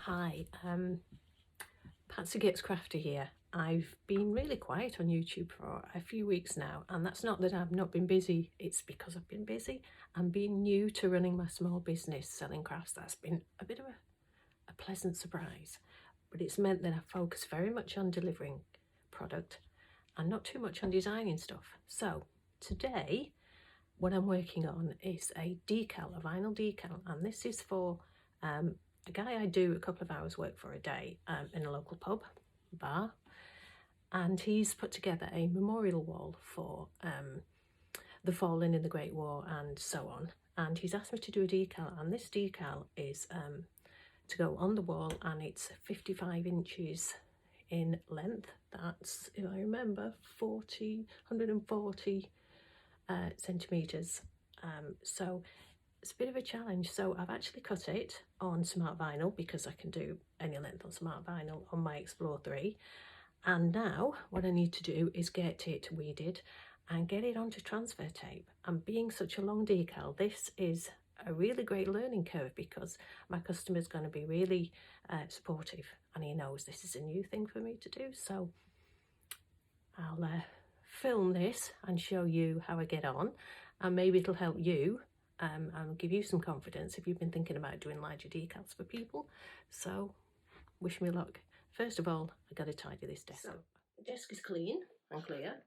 Hi, Patsy Gets Crafty here. I've been really quiet on YouTube for a few weeks now, and that's not that I've not been busy, it's because I've been busy and being new to running my small business selling crafts. That's been a bit of a pleasant surprise, but it's meant that I focus very much on delivering product and not too much on designing stuff. So today what I'm working on is a decal, a vinyl decal, and this is for a guy I do a couple of hours work for a day in a local pub, bar, and he's put together a memorial wall for the fallen in the Great War and so on, and he's asked me to do a decal, and this decal is to go on the wall, and it's 55 inches in length. That's, if I remember, 140 centimetres, so it's a bit of a challenge. So I've actually cut it on Smart Vinyl because I can do any length on Smart Vinyl on my Explore 3, and now what I need to do is get it weeded and get it onto transfer tape. And being such a long decal, this is a really great learning curve because my customer's going to be really supportive, and he knows this is a new thing for me to do. So I'll film this and show you how I get on, and maybe it'll help you and give you some confidence if you've been thinking about doing larger decals for people. So wish me luck. First of all, I got to tidy this desk up. The desk is clean and clear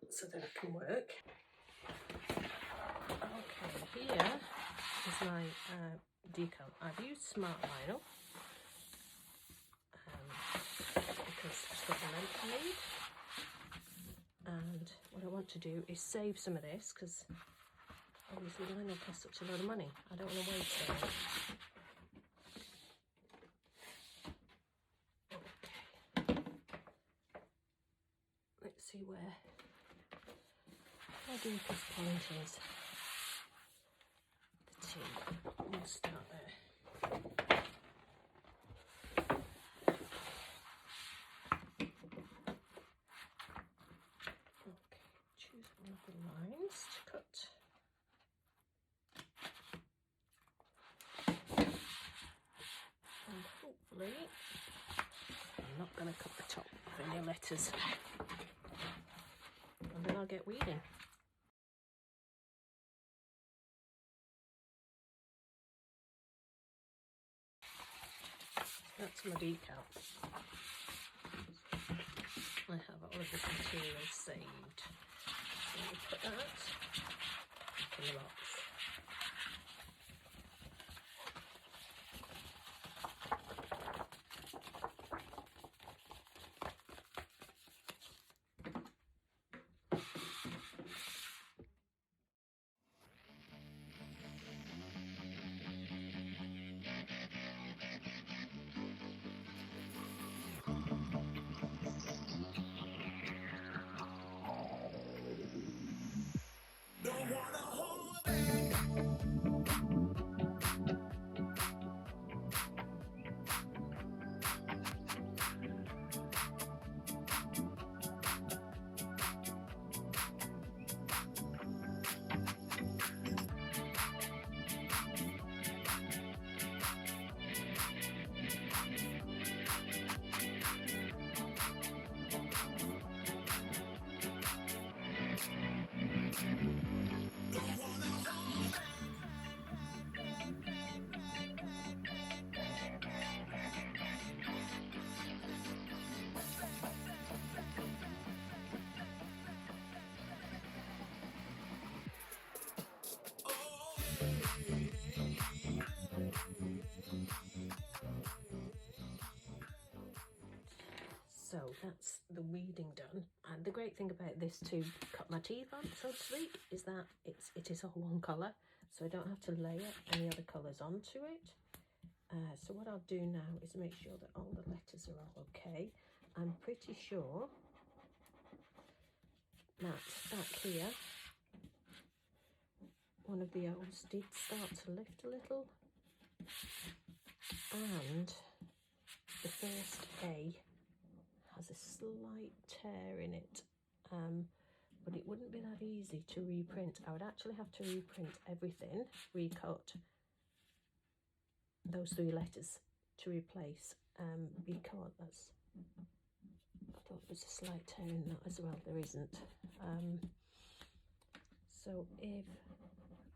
so that I can work. Okay, here is my decal. I've used Smart Vinyl because it's got the length I need. And what I want to do is save some of this because obviously vinyl costs such a lot of money. I don't want to waste it. Okay. Let's see where my deepest point is. The T. We'll start there. Choose one of the lines to cut. And hopefully, I'm not going to cut the top of any letters. And then I'll get weeding. That's my decal. I have all of this material saved. So we'll put that in the box. Don't wanna hold back. So that's the weeding done, and the great thing about this to cut my teeth on, so to speak, is that it is all one colour, so I don't have to layer any other colours onto it. So what I'll do now is make sure that all the letters are all okay. I'm pretty sure that back here one of the O's did start to lift a little, and the first A has a slight tear in it, but it wouldn't be that easy to reprint. I would actually have to reprint everything, recut, those 3 letters to replace, because I thought there was a slight tear in that as well. There isn't. So if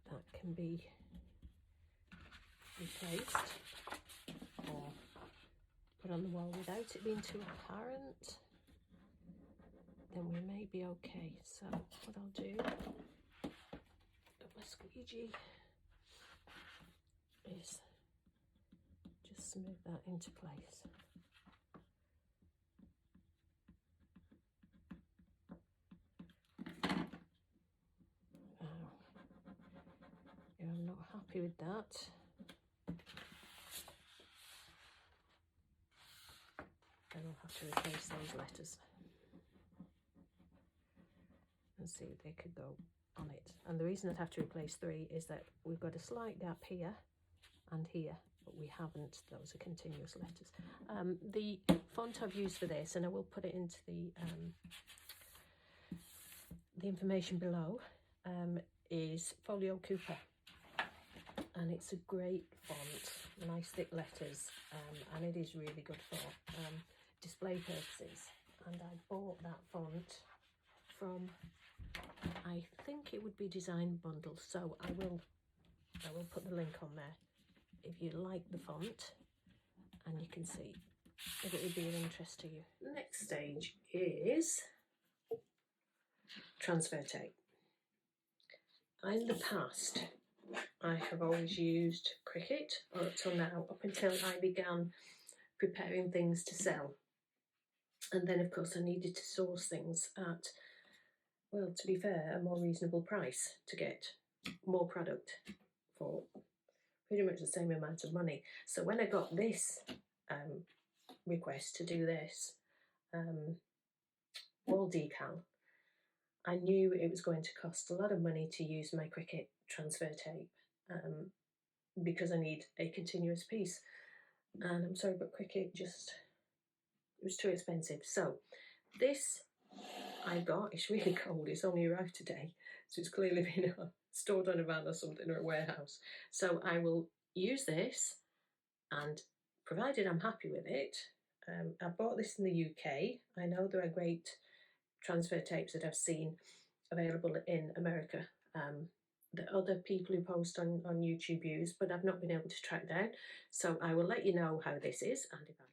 that can be replaced or put on the wall without it being too apparent, then we may be okay. So what I'll do with my squeegee is just smooth that into place. Now, if I'm not happy with that, then I'll have to replace those letters and see if they could go on it. And the reason I'd have to replace 3 is that we've got a slight gap here and here, but we haven't. Those are continuous letters. The font I've used for this, and I will put it into the information below, is Folio Cooper, and it's a great font, nice thick letters, and it is really good for display purposes. And I bought that font from, I think it would be Design Bundle, so I will put the link on there if you like the font, and you can see if it would be of interest to you. The next stage is transfer tape. In the past, I have always used Cricut, or up till now, up until I began preparing things to sell. And then, of course, I needed to source things at, well, to be fair, a more reasonable price to get more product for pretty much the same amount of money. So when I got this request to do this wall decal, I knew it was going to cost a lot of money to use my Cricut transfer tape because I need a continuous piece. And I'm sorry, but Cricut just, it was too expensive. So this I got, it's really cold, it's only arrived today, so it's clearly been stored on a van or something, or a warehouse. So I will use this, and provided I'm happy with it, I bought this in the UK. I know there are great transfer tapes that I've seen available in America that other people who post on YouTube use, but I've not been able to track down. So I will let you know how this is, and if I like.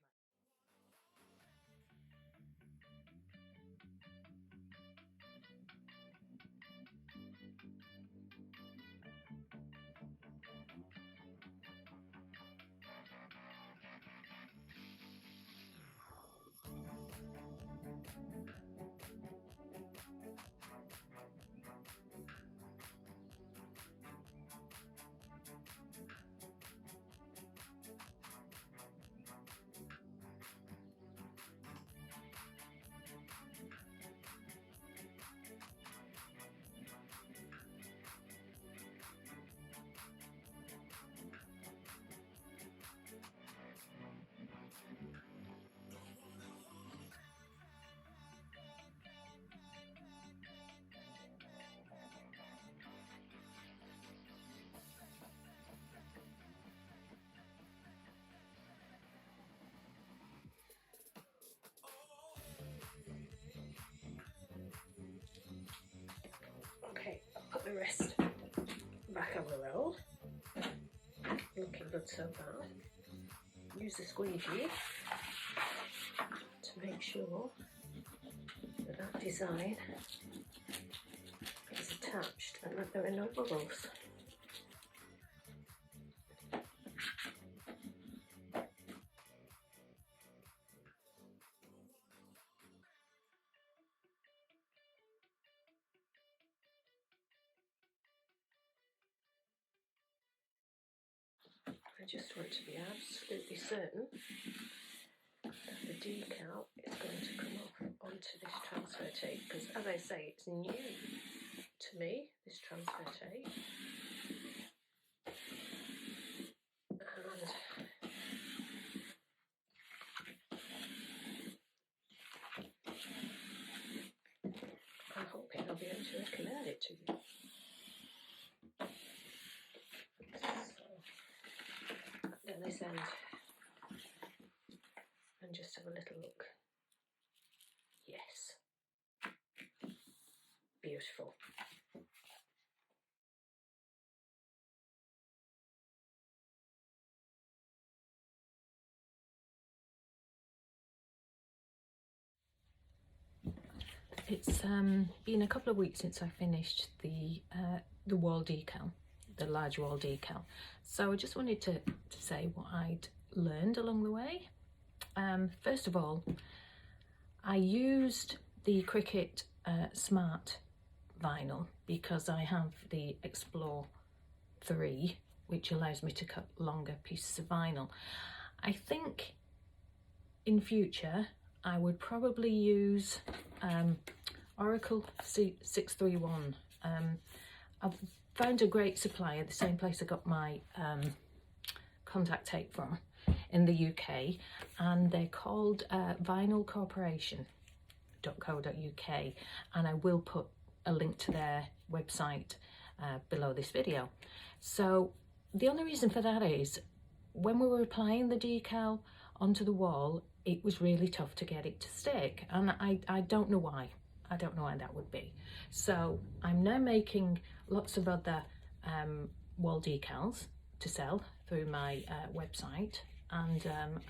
Okay, I'll put the rest back on the roll. Looking good so far. Use the squeegee to make sure that that design is attached and that there are no bubbles. I just want to be absolutely certain that the decal is going to come off onto this transfer tape, because as I say, it's new to me, this transfer tape. And I'm hoping I'll be able to recommend it to you. So, I've done this end and just have a little look. Yes, beautiful. It's been a couple of weeks since I finished the wall decal, the large wall decal. So I just wanted to say what I'd learned along the way. First of all, I used the Cricut Smart vinyl because I have the Explore 3, which allows me to cut longer pieces of vinyl. I think in future I would probably use Oracle 631. I've found a great supplier, the same place I got my contact tape from in the UK, and they're called vinylcorporation.co.uk, and I will put a link to their website below this video. So the only reason for that is when we were applying the decal onto the wall, it was really tough to get it to stick, and I don't know why. I don't know why that would be. So I'm now making lots of other wall decals to sell through my website, and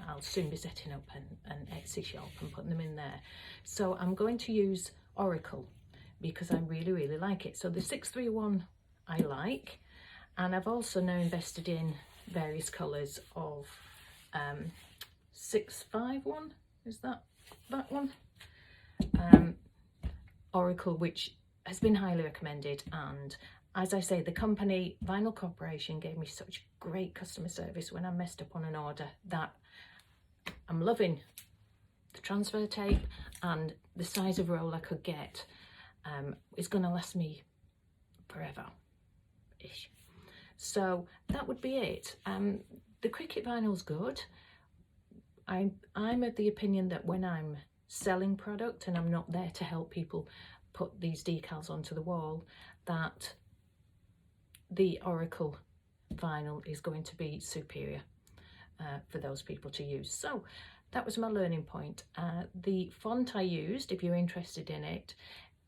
I'll soon be setting up an Etsy shop and putting them in there. So I'm going to use Oracle because I really like it. So the 631 I like, and I've also now invested in various colours of 651, is that one? Oracle, which has been highly recommended, and as I say, the company Vinyl Corporation gave me such great customer service when I messed up on an order that I'm loving the transfer tape, and the size of roll I could get is going to last me forever-ish. So that would be it. The Cricut vinyl's good. I'm of the opinion that when I'm selling product and I'm not there to help people put these decals onto the wall, that the Oracle vinyl is going to be superior for those people to use. So that was my learning point. The font I used, if you're interested in it,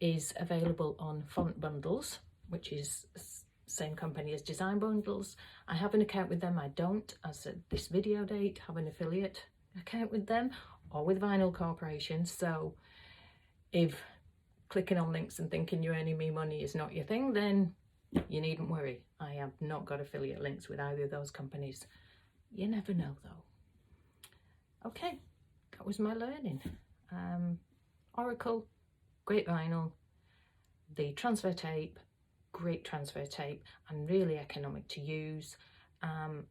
is available on Font Bundles, which is the same company as Design Bundles. I have an account with them. I don't, as of this video date, have an affiliate account with them or with Vinyl Corporation. So if clicking on links and thinking you're earning me money is not your thing, then you needn't worry. I have not got affiliate links with either of those companies. You never know though. Okay, that was my learning. Oracle, great vinyl. The transfer tape, great transfer tape, and really economic to use. And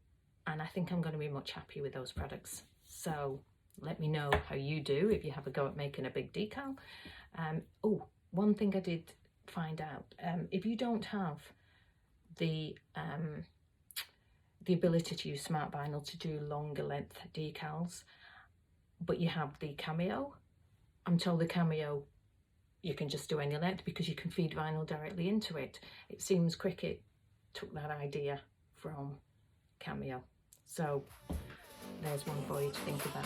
I think I'm going to be much happier with those products. So let me know how you do if you have a go at making a big decal. Oh, one thing I did find out, if you don't have the ability to use Smart Vinyl to do longer length decals, but you have the Cameo, I'm told the Cameo you can just do any length because you can feed vinyl directly into it. It seems Cricut took that idea from Cameo. So there's one for you to think about.